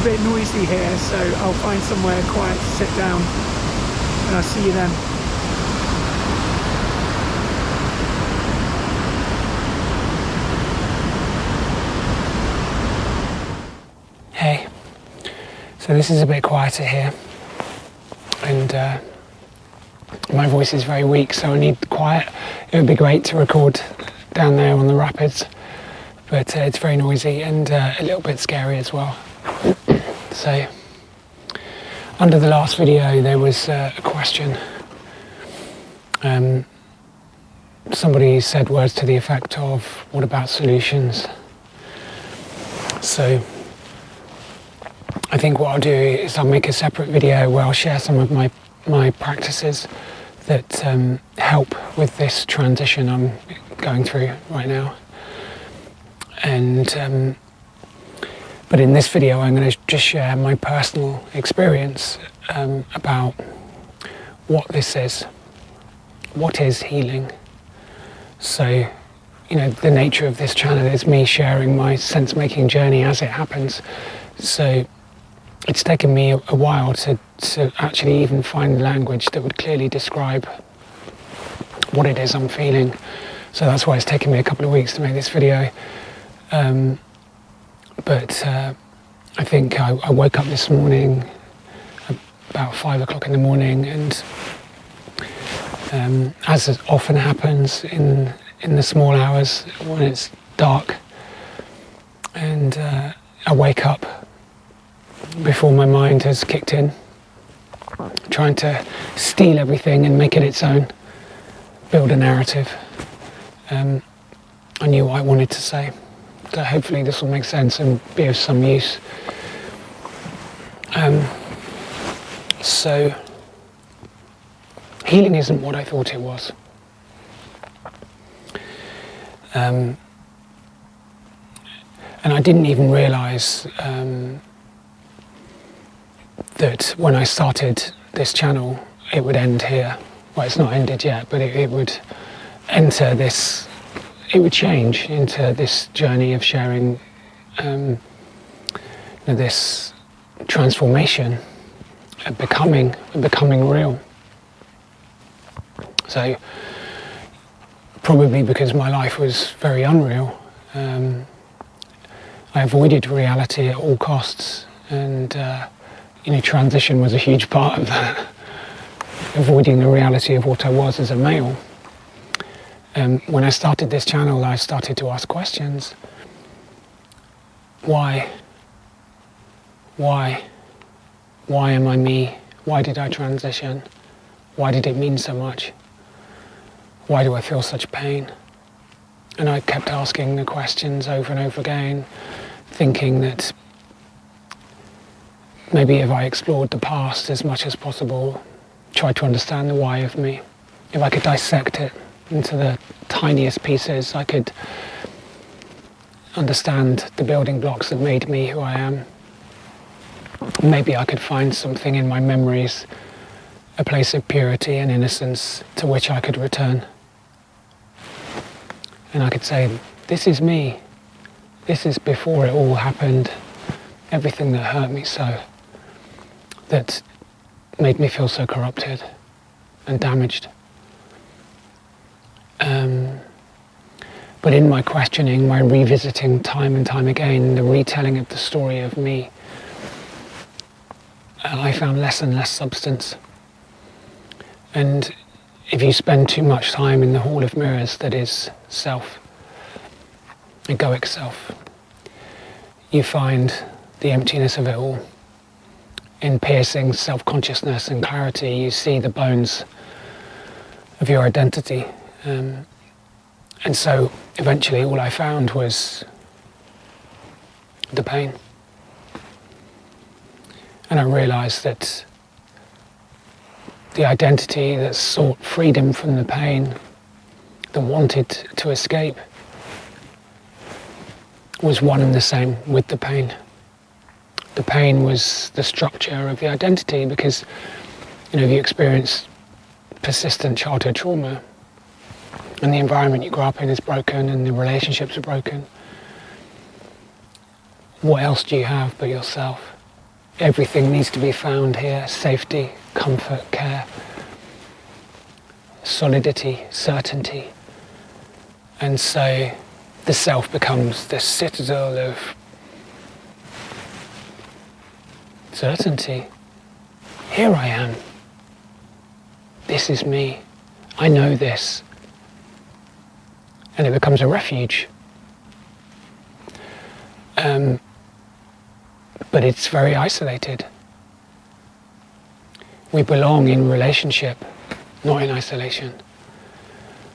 bit noisy here, so I'll find somewhere quiet to sit down, and I'll see you then. Hey, so this is a bit quieter here, and my voice is very weak, so I need quiet. It would be great to record down there on the rapids, but it's very noisy and a little bit scary as well. So, under the last video there was a question. Somebody said words to the effect of, what about solutions? So, I think what I'll do is I'll make a separate video where I'll share some of my practices that help with this transition I'm going through right now. And but in this video I'm going to just share my personal experience about what this is. What is healing? So, you know, the nature of this channel is me sharing my sense-making journey as it happens. So it's taken me a while to actually even find language that would clearly describe what it is I'm feeling. So that's why it's taken me a couple of weeks to make this video. But I think I woke up this morning about 5 o'clock in the morning, and as it often happens in the small hours when it's dark, and I wake up before my mind has kicked in, trying to steal everything and make it its own, build a narrative. I knew what I wanted to say, so hopefully this will make sense and be of some use. So, healing isn't what I thought it was. And I didn't even realise that when I started this channel it would end here. Well, it's not ended yet, but it would enter this, it would change into this journey of sharing this transformation and becoming real. So probably because my life was very unreal, I avoided reality at all costs, and transition was a huge part of that, avoiding the reality of what I was as a male. When I started this channel, I started to ask questions. Why? Why? Why am I me? Why did I transition? Why did it mean so much? Why do I feel such pain? And I kept asking the questions over and over again, thinking that maybe if I explored the past as much as possible, tried to understand the why of me, if I could dissect it into the tiniest pieces, I could understand the building blocks that made me who I am. Maybe I could find something in my memories, a place of purity and innocence to which I could return. And I could say, this is me. This is before it all happened. Everything that hurt me so, that made me feel so corrupted and damaged. But in my questioning, my revisiting time and time again, the retelling of the story of me, I found less and less substance. And if you spend too much time in the hall of mirrors that is self, egoic self, you find the emptiness of it all. In piercing self-consciousness and clarity, you see the bones of your identity. And so eventually all I found was the pain. And I realized that the identity that sought freedom from the pain, that wanted to escape, was one and the same with the pain. The pain was the structure of the identity, because if you experience persistent childhood trauma and the environment you grow up in is broken and the relationships are broken, what else do you have but yourself? everything needs to be found here: safety, comfort, care, solidity, certainty. And so the self becomes the citadel of certainty. Here I am. This is me. I know this. And it becomes a refuge. But it's very isolated. We belong in relationship, not in isolation.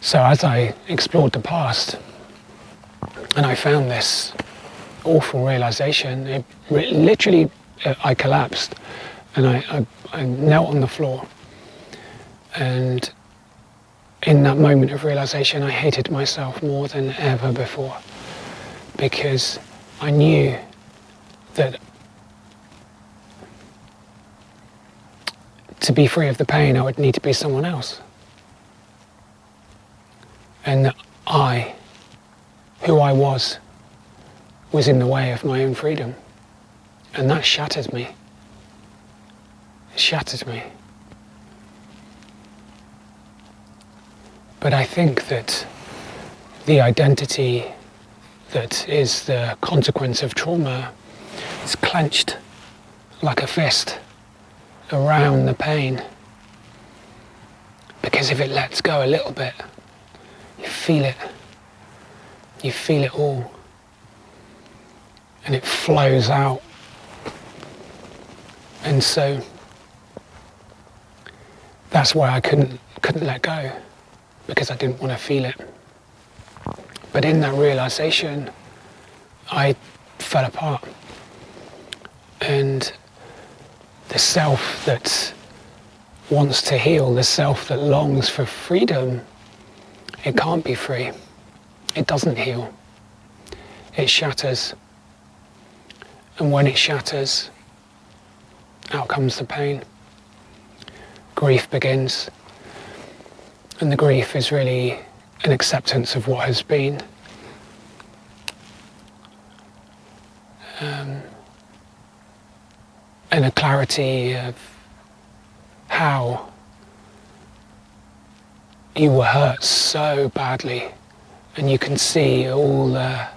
So as I explored the past, and I found this awful realization, literally I collapsed, and I knelt on the floor. And in that moment of realization, I hated myself more than ever before, because I knew that to be free of the pain, I would need to be someone else. And that who I was in the way of my own freedom. And that shattered me. It shattered me. But I think that the identity that is the consequence of trauma is clenched like a fist around the pain. Because if it lets go a little bit, you feel it. You feel it all. And it flows out. And so that's why I couldn't let go, because I didn't want to feel it. But in that realization, I fell apart. And the self that wants to heal, the self that longs for freedom, it can't be free. It doesn't heal. It shatters. And when it shatters, out comes the pain. Grief begins. And the grief is really an acceptance of what has been. And a clarity of how you were hurt so badly, and you can see all the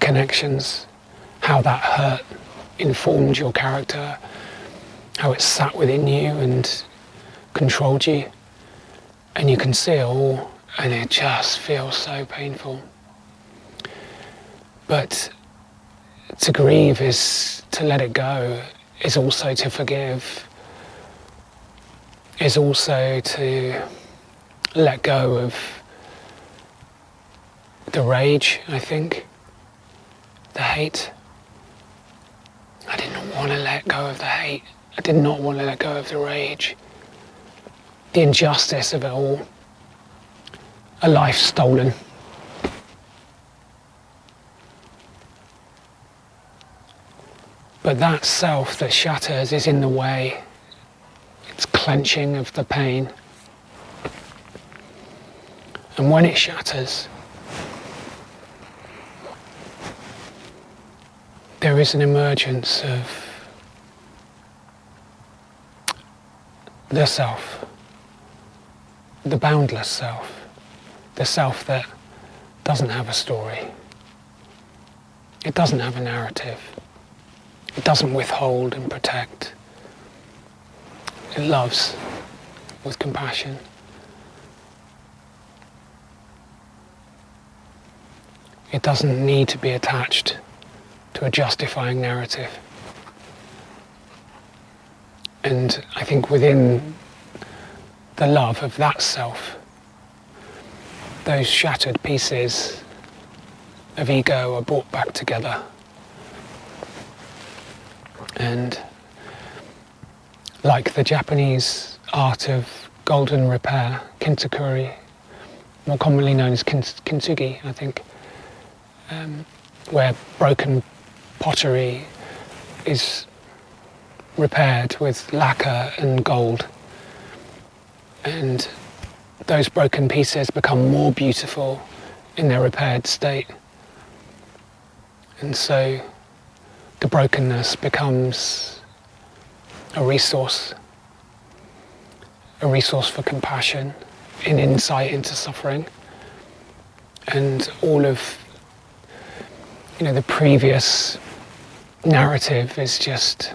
connections, how that hurt informed your character, how it sat within you and controlled you, and you can see it all, and it just feels so painful. But to grieve is to let it go, is also to forgive, is also to let go of the rage, I think, the hate. I did not want to let go of the hate. I did not want to let go of the rage. The injustice of it all. A life stolen. But that self that shatters is in the way. It's clenching of the pain. And when it shatters, there is an emergence of the self, the boundless self, the self that doesn't have a story. It doesn't have a narrative. It doesn't withhold and protect. It loves with compassion. It doesn't need to be attached to a justifying narrative. And I think within the love of that self, those shattered pieces of ego are brought back together. And like the Japanese art of golden repair, Kintsugi, more commonly known as Kintsugi, I think, where broken pottery is repaired with lacquer and gold, and those broken pieces become more beautiful in their repaired state. And so the brokenness becomes a resource for compassion, an insight into suffering, and all of the previous narrative is just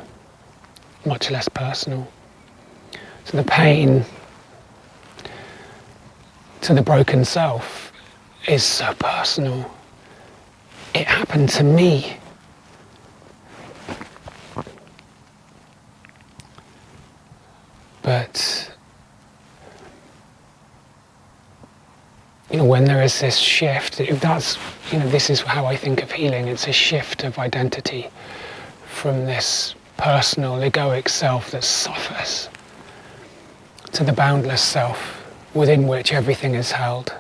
much less personal. So the pain to the broken self is so personal. It happened to me. But when there is this shift, this is how I think of healing. It's a shift of identity from this personal, egoic self that suffers to the boundless self within which everything is held.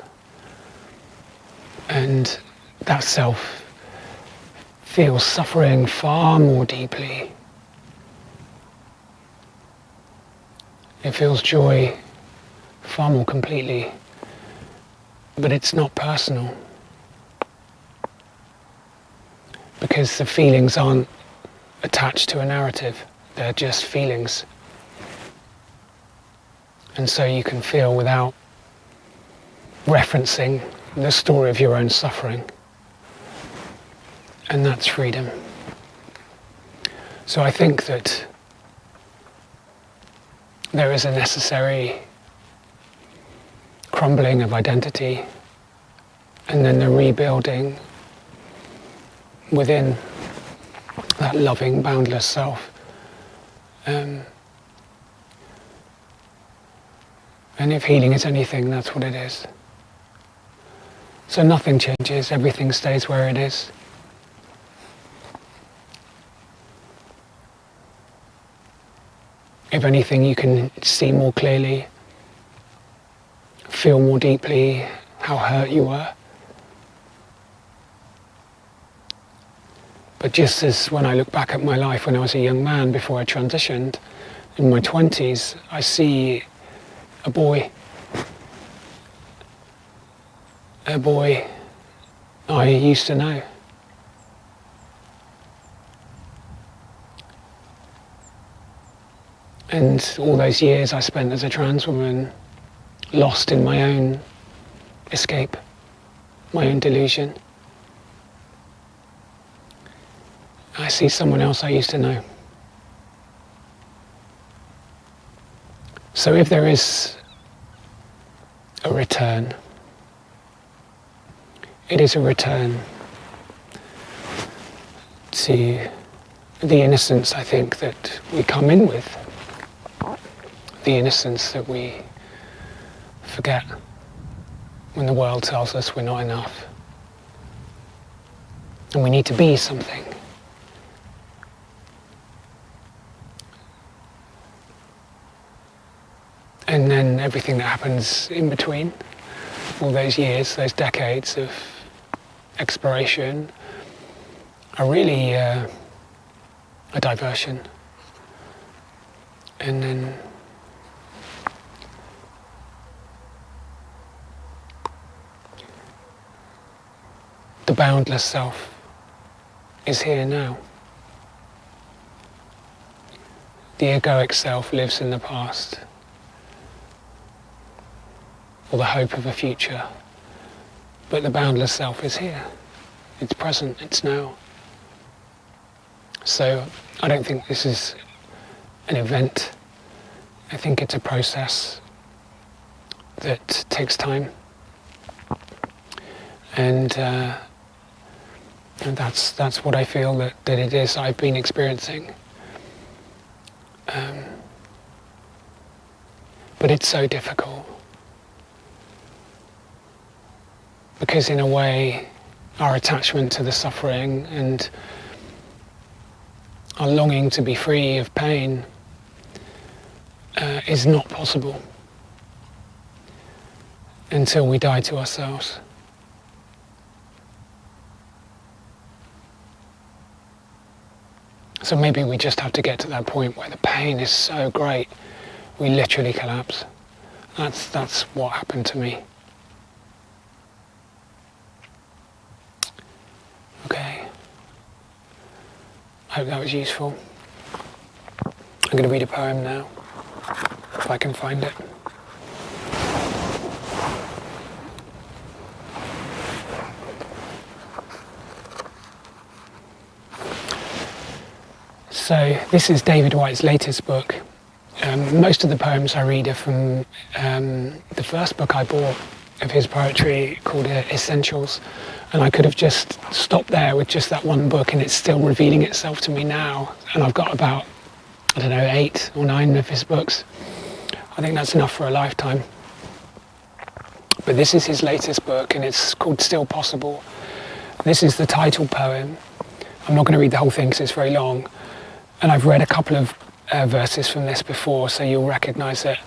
And that self feels suffering far more deeply. It feels joy far more completely, but it's not personal, because the feelings aren't attached to a narrative, they're just feelings. And so you can feel without referencing the story of your own suffering. And that's freedom. So I think that there is a necessary crumbling of identity, and then the rebuilding within that loving, boundless self. And if healing is anything, that's what it is. So nothing changes, everything stays where it is. If anything, you can see more clearly, feel more deeply how hurt you were. But just as when I look back at my life when I was a young man before I transitioned, in my 20s, I see a boy I used to know. And all those years I spent as a trans woman, lost in my own escape, my own delusion. I see someone else I used to know. So if there is a return, it is a return to the innocence, I think, that we come in with. The innocence that we forget when the world tells us we're not enough. And we need to be something. And then everything that happens in between, all those years, those decades of exploration, are really a diversion. And then the boundless self is here now. The egoic self lives in the past, or the hope of a future. But the boundless self is here. It's present, it's now. So I don't think this is an event. I think it's a process that takes time. And that's what I feel that it is I've been experiencing. But it's so difficult. Because in a way, our attachment to the suffering and our longing to be free of pain is not possible until we die to ourselves. So maybe we just have to get to that point where the pain is so great, we literally collapse. That's what happened to me. Okay. Hope that was useful. I'm going to read a poem now, if I can find it. So this is David Whyte's latest book. Most of the poems I read are from the first book I bought of his poetry called Essentials, and I could have just stopped there with just that one book, and it's still revealing itself to me now. And I've got about, I don't know, 8 or 9 of his books. I think that's enough for a lifetime. But this is his latest book, and it's called Still Possible. This is the title poem. I'm not going to read the whole thing because it's very long, and I've read a couple of verses from this before, so you'll recognise it.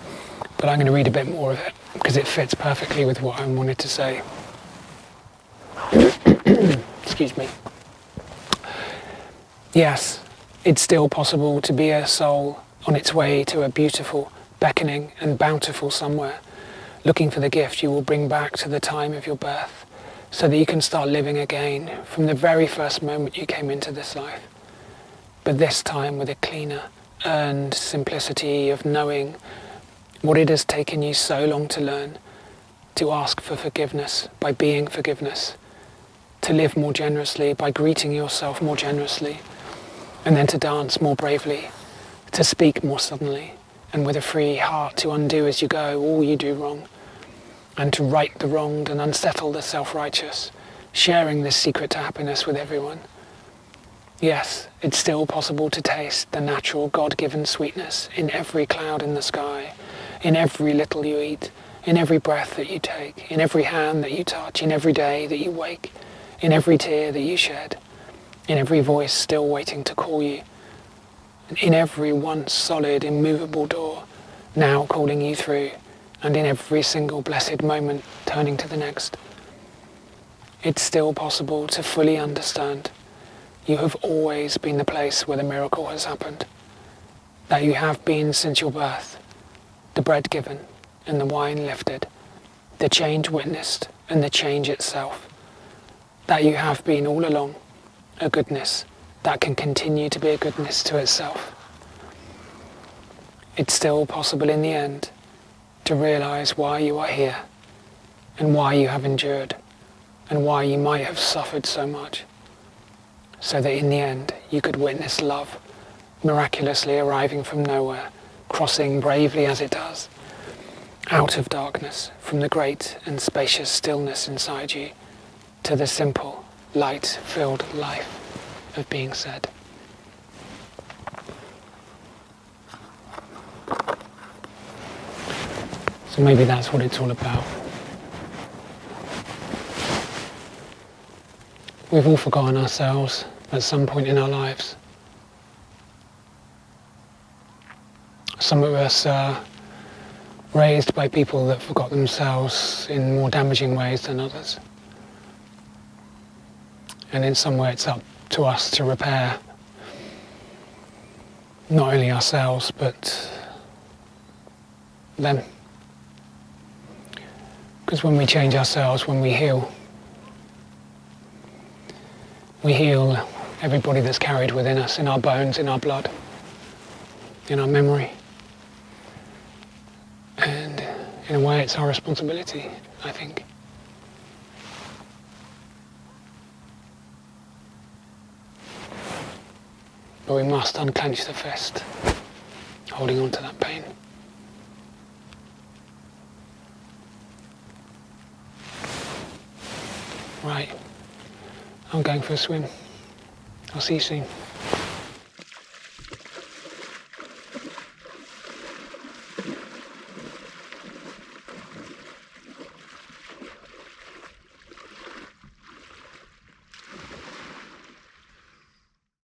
But I'm going to read a bit more of it because it fits perfectly with what I wanted to say. Excuse me. Yes, it's still possible to be a soul on its way to a beautiful, beckoning and bountiful somewhere, looking for the gift you will bring back to the time of your birth, so that you can start living again from the very first moment you came into this life. But this time with a cleaner, earned simplicity of knowing what it has taken you so long to learn, to ask for forgiveness by being forgiveness, to live more generously by greeting yourself more generously, and then to dance more bravely, to speak more suddenly, and with a free heart to undo as you go all you do wrong, and to right the wronged and unsettle the self-righteous, sharing this secret to happiness with everyone. Yes, it's still possible to taste the natural God-given sweetness in every cloud in the sky, in every little you eat, in every breath that you take, in every hand that you touch, in every day that you wake, in every tear that you shed, in every voice still waiting to call you, and in every once solid, immovable door now calling you through, and in every single blessed moment turning to the next. It's still possible to fully understand you have always been the place where the miracle has happened, that you have been since your birth, the bread given and the wine lifted, the change witnessed and the change itself, that you have been all along a goodness that can continue to be a goodness to itself. It's still possible in the end to realize why you are here and why you have endured and why you might have suffered so much, so that in the end you could witness love miraculously arriving from nowhere, crossing bravely as it does, out of darkness, from the great and spacious stillness inside you, to the simple, light-filled life of being said. So maybe that's what it's all about. We've all forgotten ourselves at some point in our lives. Some of us are raised by people that forgot themselves in more damaging ways than others. And in some way it's up to us to repair not only ourselves but them. Because when we change ourselves, when we heal everybody that's carried within us, in our bones, in our blood, in our memory. And in a way it's our responsibility, I think. But we must unclench the fist, holding on to that pain. Right, I'm going for a swim. I'll see you soon.